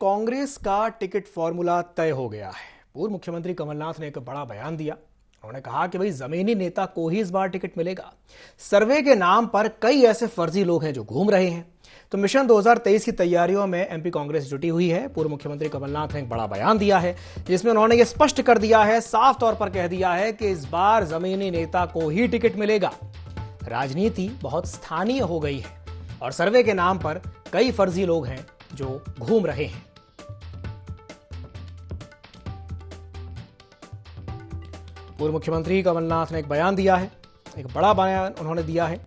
कांग्रेस का ticket formula तय हो गया है। पूर्व मुख्यमंत्री कमलनाथ ने एक बड़ा बयान दिया। उन्होंने कहा कि भाई जमीनी नेता को ही इस बार टिकट मिलेगा। सर्वे के नाम पर कई ऐसे फर्जी लोग हैं जो घूम रहे हैं। तो मिशन 2023 की तैयारियों में एमपी कांग्रेस जुटी हुई है। पूर्व मुख्यमंत्री कमलनाथ ने एक बड़ा बयान दिया है जिसमें उन्होंने ये स्पष्ट कर दिया है, साफ तौर पर कह दिया है कि इस बार जमीनी नेता को ही टिकट मिलेगा। राजनीति बहुत स्थानीय हो गई है और सर्वे के नाम पर कई फर्जी लोग हैं जो घूम रहे हैं। पूर्व मुख्यमंत्री कमलनाथ ने एक बयान दिया है, एक बड़ा बयान उन्होंने दिया है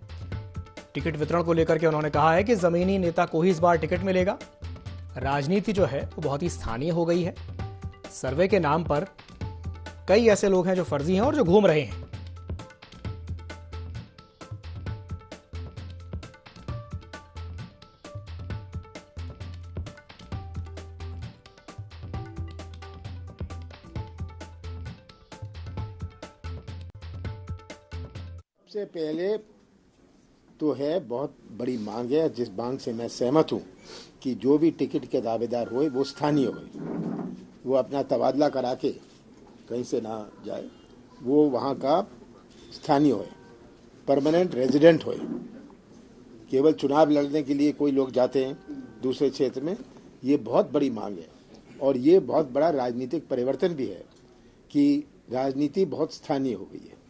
टिकट वितरण को लेकर के। उन्होंने कहा है कि जमीनी नेता को ही इस बार टिकट मिलेगा। राजनीति जो है वो बहुत ही स्थानीय हो गई है। सर्वे के नाम पर कई ऐसे लोग हैं जो फर्जी हैं और जो घूम रहे हैं। सबसे पहले तो है बहुत बड़ी मांग है, जिस मांग से मैं सहमत हूं कि जो भी टिकट के दावेदार होए वो स्थानीय होए, वो अपना तबादला करा के कहीं से ना जाए, वो वहां का स्थानीय होए, परमानेंट रेजिडेंट होए। केवल चुनाव लड़ने के लिए कोई लोग जाते हैं दूसरे क्षेत्र में, ये बहुत बड़ी मांग है और ये बहुत बड़ा राजनीतिक परिवर्तन भी है कि राजनीति बहुत स्थानीय हो गई है।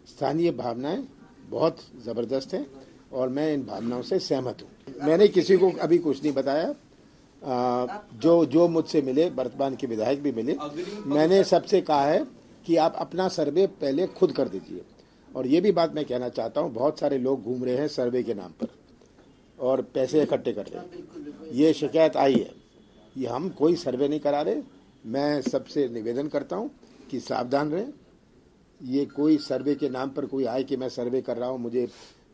स्थानीय भावनाएं बहुत ज़बरदस्त हैं और मैं इन भावनाओं से सहमत हूँ। मैंने किसी को अभी कुछ नहीं बताया। जो मुझसे मिले, वर्तमान के विधायक भी मिले, मैंने सबसे कहा है कि आप अपना सर्वे पहले खुद कर दीजिए। और ये भी बात मैं कहना चाहता हूँ, बहुत सारे लोग घूम रहे हैं सर्वे के नाम पर और पैसे इकट्ठे कर रहे हैं। ये शिकायत आई है, ये हम कोई सर्वे नहीं करा रहे। मैं सबसे निवेदन करता हूँ कि सावधान रहें। ये कोई सर्वे के नाम पर कोई आए कि मैं सर्वे कर रहा हूँ, मुझे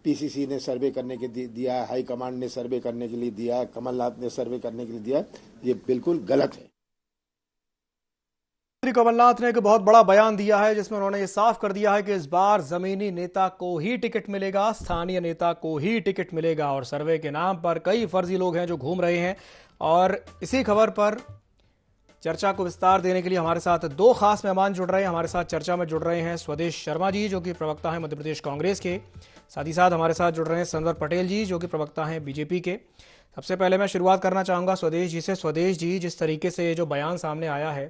पीसीसी ने सर्वे करने के दिया, हाई कमांड ने सर्वे करने के लिए दिया, कमलनाथ ने सर्वे करने के लिए दिया, ये बिल्कुल गलत है। श्री कमलनाथ ने एक बहुत बड़ा बयान दिया है जिसमें उन्होंने ये साफ कर दिया है कि इस बार जमीनी नेता को ही टिकट मिलेगा, स्थानीय नेता को ही टिकट मिलेगा। और सर्वे के नाम पर कई फर्जी लोग हैं जो घूम रहे हैं। और इसी खबर पर चर्चा को विस्तार देने के लिए हमारे साथ दो खास मेहमान जुड़ रहे हैं। हमारे साथ चर्चा में जुड़ रहे हैं स्वदेश शर्मा जी जो कि प्रवक्ता हैं मध्य प्रदेश कांग्रेस के। साथ ही साथ हमारे साथ जुड़ रहे हैं सनवर पटेल जी जो कि प्रवक्ता हैं बीजेपी के। सबसे पहले मैं शुरुआत करना चाहूँगा स्वदेश जी से। स्वदेश जी, जिस तरीके से ये जो बयान सामने आया है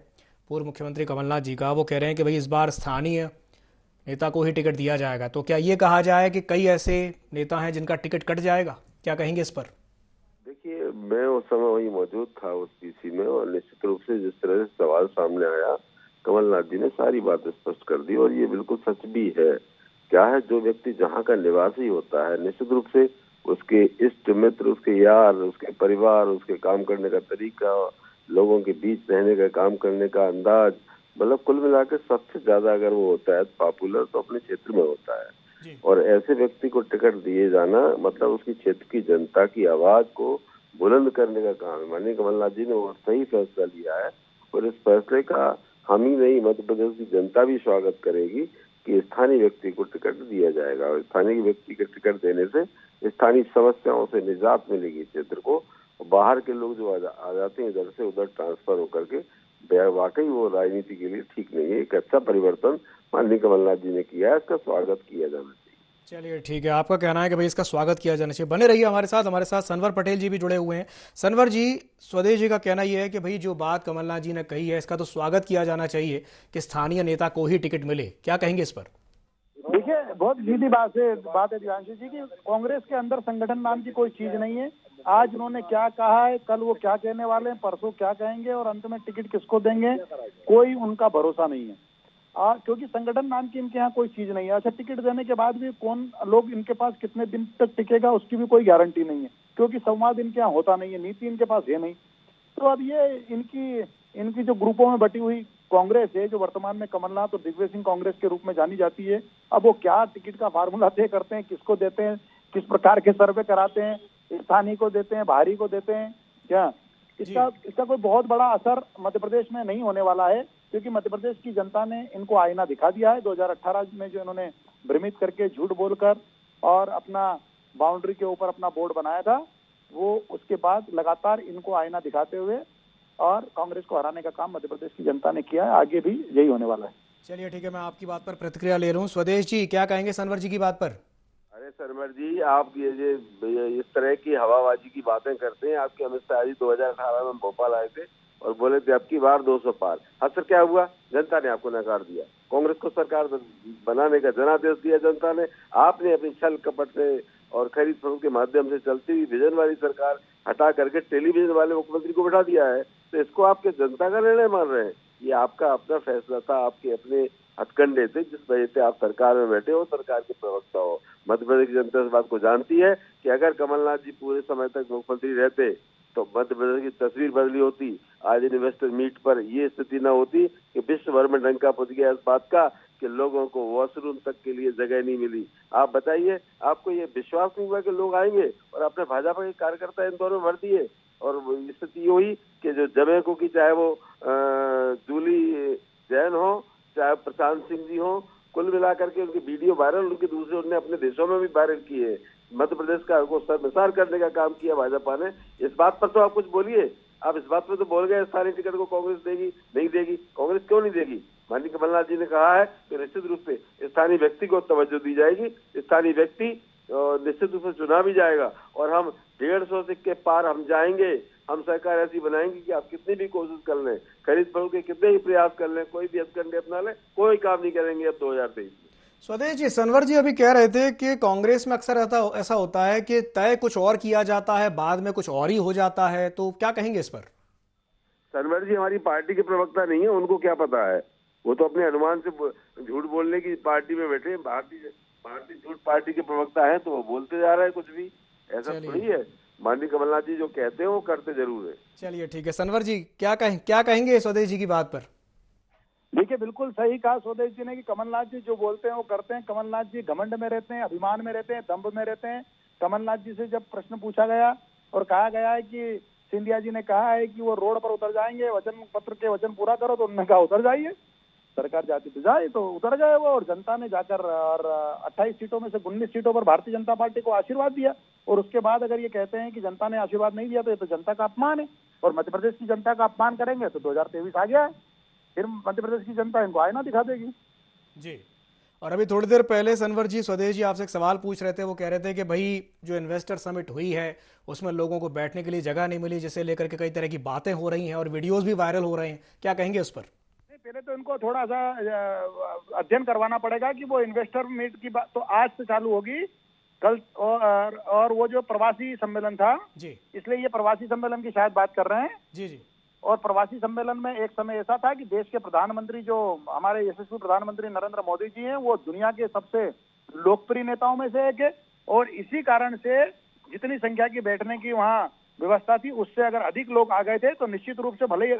पूर्व मुख्यमंत्री कमलनाथ जी का, वो कह रहे हैं कि भाई इस बार स्थानीय नेता को ही टिकट दिया जाएगा, तो क्या ये कहा जाए कि कई ऐसे नेता हैं जिनका टिकट कट जाएगा? क्या कहेंगे इस पर? देखिए, मैं उस समय वही मौजूद था उस पीसी में, और निश्चित रूप से जिस तरह से सवाल सामने आया, कमलनाथ जी ने सारी बात स्पष्ट कर दी और ये बिल्कुल सच भी है। क्या है, जो व्यक्ति जहाँ का निवासी होता है, निश्चित रूप से उसके इष्ट मित्र, उसके यार, उसके परिवार, उसके काम करने का तरीका, लोगों के बीच रहने का, काम करने का अंदाज, मतलब कुल मिलाकर सबसे ज्यादा अगर वो होता है पॉपुलर तो अपने क्षेत्र में होता है। और ऐसे व्यक्ति को टिकट दिए जाना मतलब उसकी क्षेत्र की जनता की आवाज को बुलंद करने का काम है। माननीय कमलनाथ जी ने वो सही फैसला लिया है और इस फैसले का हम ही नहीं, मध्य प्रदेश की जनता भी स्वागत करेगी कि स्थानीय व्यक्ति को टिकट दिया जाएगा। और स्थानीय व्यक्ति को टिकट देने से स्थानीय समस्याओं से निजात मिलेगी क्षेत्र को। बाहर के लोग जो आ जाते हैं इधर से उधर ट्रांसफर होकर के, वाकई वो राजनीति के लिए ठीक नहीं है। एक अच्छा परिवर्तन माननीय कमलनाथ जी ने किया है, इसका स्वागत किया जाना चाहिए। चलिए ठीक है, आपका कहना है कि भाई इसका स्वागत किया जाना चाहिए। बने रहिए हमारे साथ। हमारे साथ सनवर पटेल जी भी जुड़े हुए हैं। सनवर जी, स्वदेश जी का कहना यह है कि भाई जो बात कमलनाथ जी ने कही है इसका तो स्वागत किया जाना चाहिए कि स्थानीय नेता को ही टिकट मिले। क्या कहेंगे इस पर? देखिए, बहुत सीधी बात है दिव्यांशु जी की कांग्रेस के अंदर संगठन नाम की कोई चीज नहीं है। आज उन्होंने क्या कहा है, कल वो क्या कहने वाले हैं, परसों क्या कहेंगे और अंत में टिकट किसको देंगे, कोई उनका भरोसा नहीं है। क्योंकि संगठन नाम की इनके यहाँ कोई चीज नहीं है। अच्छा, टिकट देने के बाद भी कौन लोग इनके पास कितने दिन तक टिकेगा उसकी भी कोई गारंटी नहीं है, क्योंकि संवाद इनके यहाँ होता नहीं है, नीति इनके पास है नहीं। तो अब ये इनकी जो ग्रुपों में बटी हुई कांग्रेस है, जो वर्तमान में कमलनाथ और दिग्विजय सिंह कांग्रेस के रूप में जानी जाती है, अब वो क्या टिकट का फार्मूला तय करते हैं, किसको देते हैं, किस प्रकार के सर्वे कराते हैं, स्थानीय को देते हैं, बाहरी को देते हैं, क्या इसका कोई बहुत बड़ा असर मध्य प्रदेश में नहीं होने वाला है। क्योंकि मध्य प्रदेश की जनता ने इनको आईना दिखा दिया है। 2018 में जो इन्होंने भ्रमित करके, झूठ बोलकर और अपना बाउंड्री के ऊपर अपना बोर्ड बनाया था, वो उसके बाद लगातार इनको आईना दिखाते हुए और कांग्रेस को हराने का काम मध्य प्रदेश की जनता ने किया है, आगे भी यही होने वाला है। चलिए ठीक है, मैं आपकी बात पर प्रतिक्रिया ले रहा हूँ। स्वदेश जी क्या कहेंगे सनवर जी की बात पर? अरे सरवर जी, आप ये इस तरह की हवाबाजी की बातें करते हैं। आपके अमित शाह जी 2018 में भोपाल आए थे और बोले थे अब की बार 200 पार। असर क्या हुआ? जनता ने आपको नकार दिया। कांग्रेस को सरकार बनाने का जनादेश दिया जनता ने। आपने अपनी छल कपट से और खरीद फरोख्त के माध्यम से चलती हुई विजन वाली सरकार हटा करके टेलीविजन वाले मुख्यमंत्री को बैठा दिया है। तो इसको आपके जनता का निर्णय मान रहे हैं? ये आपका अपना फैसला था, आपके अपने हथकंडे थे जिस वजह से आप सरकार में बैठे हो, सरकार के प्रवक्ता हो। मध्य प्रदेश की जनता इस बात को जानती है कि अगर कमलनाथ जी पूरे समय तक मुख्यमंत्री रहते तो मध्य प्रदेश की तस्वीर बदली होती। आज इन्वेस्टर मीट पर ये स्थिति न होती कि विश्व भर में डंका पहुंच गया इस बात का कि लोगों को वॉशरूम तक के लिए जगह नहीं मिली। आप बताइए, आपको ये विश्वास नहीं हुआ कि लोग आएंगे? और अपने भाजपा के कार्यकर्ता इंदौर में भर दिए और स्थिति ये हुई कि जो जमैको की, चाहे वो जूली जैन हो, चाहे प्रशांत सिंह जी हो, कुल मिलाकर के उनके वीडियो वायरल, उनके दूसरे उन्होंने अपने देशों में भी वायरल किए। मध्य प्रदेश का को शर्मसार करने का काम किया भाजपा ने। इस बात पर तो आप कुछ बोलिए। आप इस बात पर तो बोल गए स्थानीय टिकट को कांग्रेस देगी, नहीं देगी। कांग्रेस क्यों नहीं देगी? माननीय कमलनाथ जी ने कहा है कि निश्चित रूप से स्थानीय व्यक्ति को तवज्जो दी जाएगी, स्थानीय व्यक्ति निश्चित रूप से चुना भी जाएगा और हम 150 सिक्के पार हम जाएंगे। हम सरकार ऐसी बनाएंगे कि आप कितनी भी कोशिश कर लें, खरीद फरोख्त के कितने ही प्रयास कर लें, कोई भी हथकंडे अपना लें, कोई काम नहीं करेंगे अब 2023 में। स्वदेश जी, सनवर जी अभी कह रहे थे कि कांग्रेस में अक्सर ऐसा होता है कि तय कुछ और किया जाता है, बाद में कुछ और ही हो जाता है, तो क्या कहेंगे इस पर? सनवर जी हमारी पार्टी के प्रवक्ता नहीं है, उनको क्या पता है? वो तो अपने अनुमान से झूठ बोलने की पार्टी में बैठे। भारतीय झूठ पार्टी के प्रवक्ता है तो वो बोलते जा रहे हैं कुछ भी, ऐसा थोड़ी है। माननीय कमलनाथ जी जो कहते हैं वो करते जरूर है। चलिए ठीक है, सनवर जी क्या कहेंगे स्वदेश जी की बात पर? देखिए, बिल्कुल सही कहा स्वदेश जी ने कि कमलनाथ जी जो बोलते हैं वो करते हैं। कमलनाथ जी घमंड में रहते हैं, अभिमान में रहते हैं, दंभ में रहते हैं। कमलनाथ जी से जब प्रश्न पूछा गया और कहा गया है कि सिंधिया जी ने कहा है कि वो रोड पर उतर जाएंगे, वचन पत्र के वचन पूरा करो, तो उन्होंने कहा उतर जाइए, सरकार जाती तो जाए, तो उतर गए वो। और जनता ने जाकर और 28 सीटों में से 19 सीटों पर भारतीय जनता पार्टी को आशीर्वाद दिया। और उसके बाद अगर ये कहते हैं कि जनता ने आशीर्वाद नहीं दिया तो ये तो जनता का अपमान है। और मध्य प्रदेश की जनता का अपमान करेंगे तो 2023 आ गया है, फिर मध्य प्रदेश की जनता इनको आईना दिखा देगी। जी, और अभी थोड़ी देर पहले सनवर जी, स्वदेश जी आपसे एक सवाल पूछ रहे थे। वो कह रहे थे कि भाई जो इन्वेस्टर समिट हुई है उसमें लोगों को बैठने के लिए जगह नहीं मिली, जिसे लेकर के कई तरह की बातें हो रही हैं और वीडियोस भी वायरल हो रहे हैं। क्या कहेंगे उस पर? पहले तो इनको थोड़ा सा अध्ययन करवाना पड़ेगा कि वो इन्वेस्टर मीट की बात तो आज से चालू होगी, कल और वो जो प्रवासी सम्मेलन था जी, इसलिए ये प्रवासी सम्मेलन की शायद बात कर रहे हैं। जी जी। और प्रवासी सम्मेलन में एक समय ऐसा था कि देश के प्रधानमंत्री, जो हमारे यशस्वी प्रधानमंत्री नरेंद्र मोदी जी हैं, वो दुनिया के सबसे लोकप्रिय नेताओं में से एक है। और इसी कारण से जितनी संख्या की बैठने की वहाँ व्यवस्था थी उससे अगर अधिक लोग आ गए थे तो निश्चित रूप से भले ही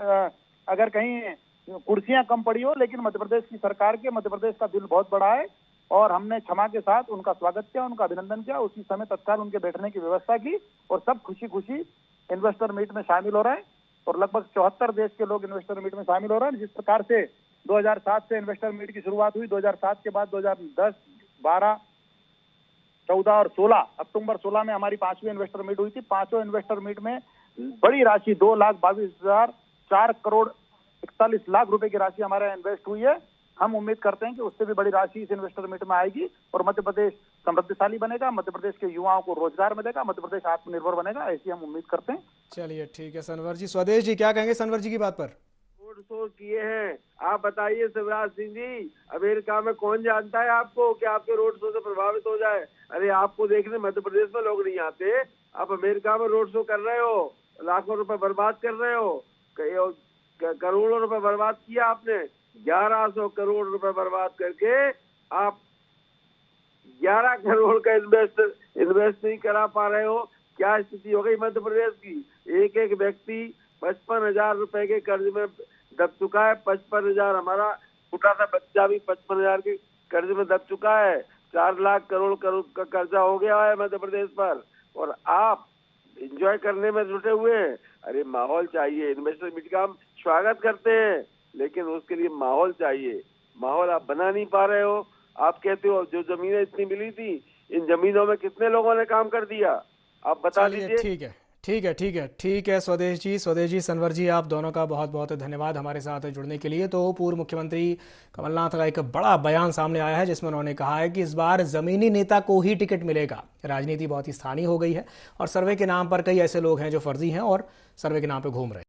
अगर कहीं कुर्सियां कम पड़ी हो, लेकिन मध्य प्रदेश की सरकार के, मध्य प्रदेश का दिल बहुत बड़ा है और हमने क्षमा के साथ उनका स्वागत किया, उनका अभिनंदन किया। उसी समय तत्काल उनके बैठने की व्यवस्था की और सब खुशी खुशी इन्वेस्टर मीट में शामिल हो रहे हैं। और लगभग 74 देश के लोग इन्वेस्टर मीट में शामिल हो रहे हैं। जिस प्रकार से 2007 से इन्वेस्टर मीट की शुरुआत हुई, 2007 के बाद 2010, 12, 14 और 16, अक्टूबर 16 में हमारी 5वीं इन्वेस्टर मीट हुई थी। 5वें इन्वेस्टर मीट में बड़ी राशि 2,22,004 करोड़ 41 लाख रुपए की राशि हमारे यहाँ इन्वेस्ट हुई है। हम उम्मीद करते हैं कि उससे भी बड़ी राशि इस इन्वेस्टर मीट में आएगी और मध्य प्रदेश समृद्धशाली बनेगा, मध्य प्रदेश के युवाओं को रोजगार मिलेगा, मध्य प्रदेश आत्मनिर्भर बनेगा, ऐसी हम उम्मीद करते हैं। चलिए ठीक है सनवर जी। स्वदेश जी क्या कहेंगे सनवर जी की बात पर? रोड शो किए हैं, आप बताइए शिवराज सिंह जी, अमेरिका में कौन जानता है आपको कि आपके रोड शो से प्रभावित हो जाए? अरे आपको देखने मध्य प्रदेश में लोग नहीं आते, आप अमेरिका में रोड शो कर रहे हो, लाखों रुपए बर्बाद कर रहे हो, करोड़ों रुपए बर्बाद किया आपने। 1100 करोड़ रुपए बर्बाद करके आप 11 करोड़ का इन्वेस्ट नहीं करा पा रहे हो। क्या स्थिति हो गई मध्य प्रदेश की? एक एक व्यक्ति 55,000 रुपए के कर्ज में दब चुका है। 55,000, हमारा छोटा सा बच्चा भी 55,000 के कर्ज में दब चुका है। 4 लाख करोड़ का कर्जा हो गया है मध्य प्रदेश पर और आप एंजॉय करने में जुटे हुए हैं। अरे माहौल चाहिए। इन्वेस्टर मीट का हम स्वागत करते हैं, लेकिन उसके लिए माहौल चाहिए। माहौल आप बना नहीं पा रहे हो। आप कहते हो जो जमीनें इतनी मिली थी, इन जमीनों में कितने लोगों ने काम कर दिया? आप बता दीजिए। ठीक है ठीक है स्वदेश जी, सनवर जी, आप दोनों का बहुत बहुत धन्यवाद हमारे साथ जुड़ने के लिए। तो पूर्व मुख्यमंत्री कमलनाथ का एक बड़ा बयान सामने आया है जिसमें उन्होंने कहा है कि इस बार जमीनी नेता को ही टिकट मिलेगा। राजनीति बहुत ही स्थानीय हो गई है और सर्वे के नाम पर कई ऐसे लोग हैं जो फर्जी हैं और सर्वे के नाम पर घूम रहे हैं।